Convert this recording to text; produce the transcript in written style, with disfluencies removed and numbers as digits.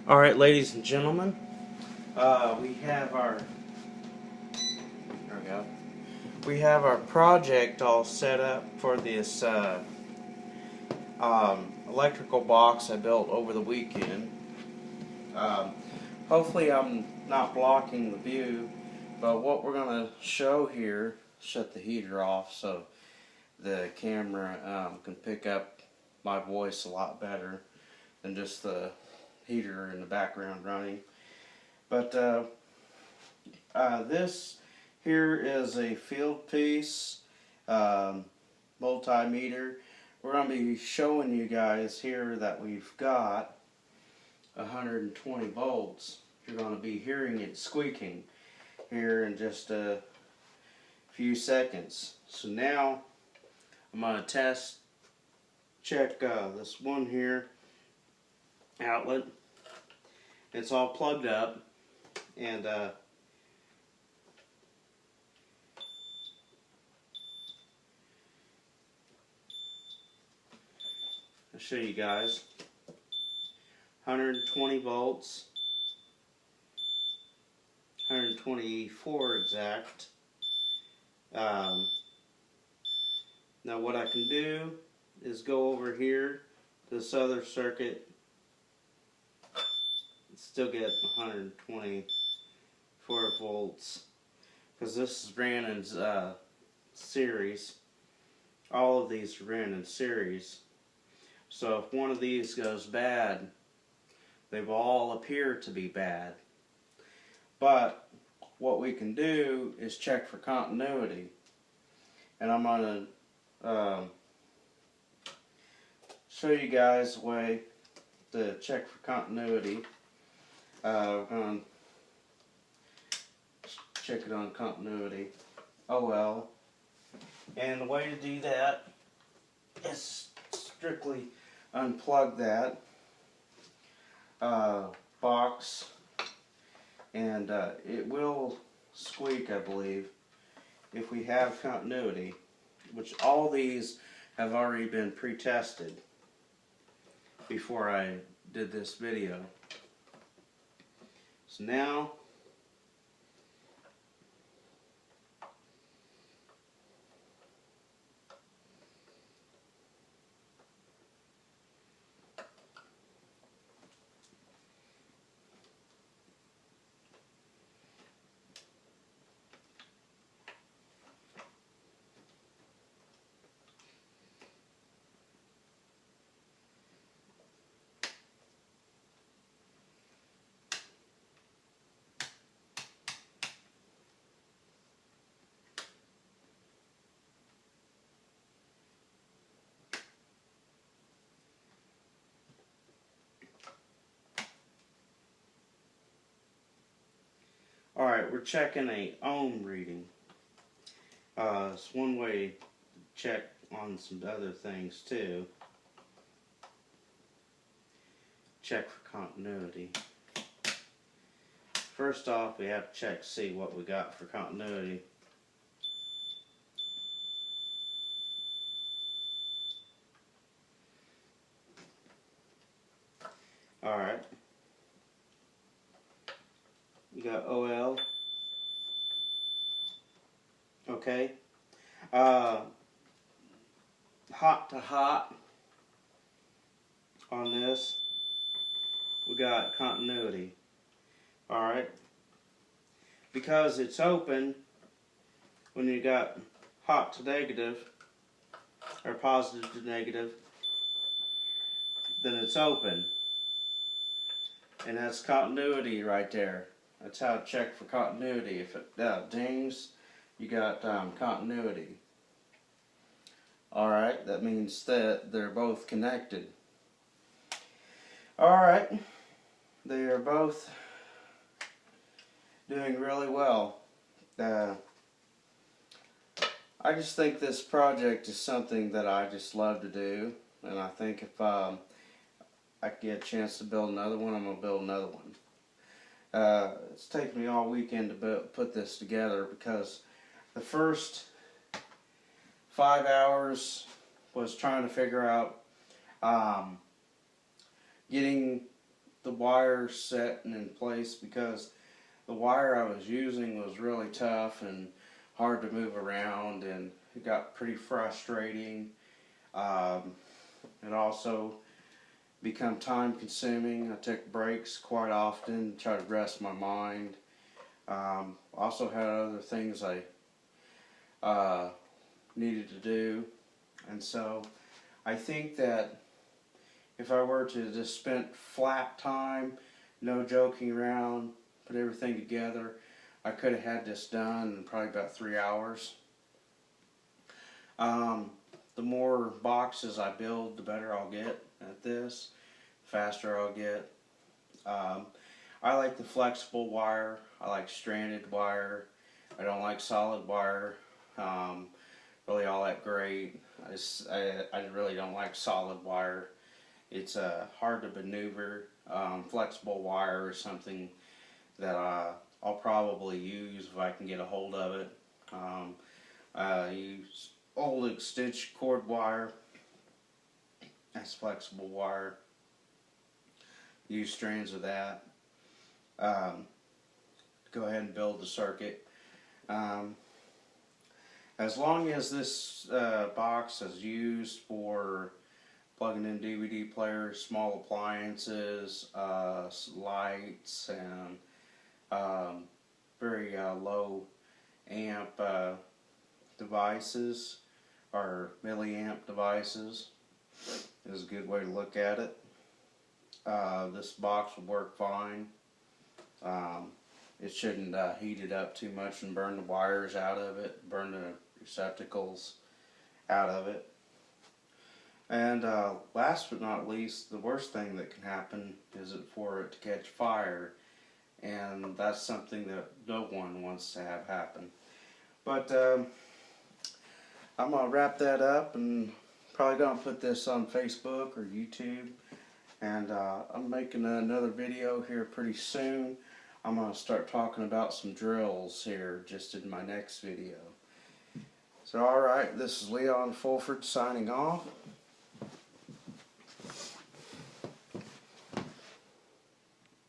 All right, ladies and gentlemen, we have our there we go. We have our project all set up for this electrical box I built over the weekend. Um, Hopefully, I'm not blocking the view, but what we're gonna show here, shut the heater off so the camera can pick up my voice a lot better than just the heater in the background running. But this here is a field piece multimeter. We're going to be showing you guys here that we've got 120 volts. You're going to be hearing it squeaking here in just a few seconds. So now I'm going to check this one here outlet. It's all plugged up, and I'll show you guys. 120 volts, 124 exact. Now what I can do is go over here to this other circuit and still get 124 volts, because this is ran in series. All of these ran in series. So if one of these goes bad, they will all appear to be bad. But what we can do is check for continuity. And I'm going to show you guys a way to check for continuity. We're going to check it on continuity. OL. And the way to do that is strictly unplug that box, and it will squeak, I believe, if we have continuity, which all these have already been pre-tested before I did this video. So now alright, we're checking a ohm reading. It's one way to check on some other things too. Check for continuity. First off, we have to check to see what we got for continuity. Alright. You got OL. Okay. Hot to hot on this. We got continuity. Alright. Because it's open, when you got hot to negative, or positive to negative, then it's open. And that's continuity right there. That's how to check for continuity. If it dings, you got continuity. Alright, that means that they're both connected. Alright, they are both doing really well. I just think this project is something that I just love to do, and I think if I could get a chance to build another one, I'm going to build another one. It's taken me all weekend to put this together, because the first 5 hours was trying to figure out getting the wire setting in place, because the wire I was using was really tough and hard to move around, and it got pretty frustrating. It also become time consuming. I took breaks quite often to try to rest my mind. Also had other things I needed to do, and so I think that if I were to just spend flat time, no joking around, put everything together, I could have had this done in probably about 3 hours. The more boxes I build, the better I'll get at this, faster I'll get. I like the flexible wire. I like stranded wire. I don't like solid wire. Really all that great. I really don't like solid wire. It's hard to maneuver. Flexible wire is something that I'll probably use if I can get a hold of it. I use old extension cord wire. That's flexible wire. Use strands of that. Go ahead and build the circuit. As long as this box is used for plugging in DVD players, small appliances, lights, and very low amp devices or milliamp devices is a good way to look at it. This box will work fine. It shouldn't heat it up too much and burn the wires out of it, burn the receptacles out of it. And last but not least, the worst thing that can happen is for it to catch fire, and that's something that no one wants to have happen. But I'm going to wrap that up, and probably going to put this on Facebook or YouTube. And I'm making another video here pretty soon. I'm going to start talking about some drills here just in my next video. So alright, this is Leon Fulford signing off.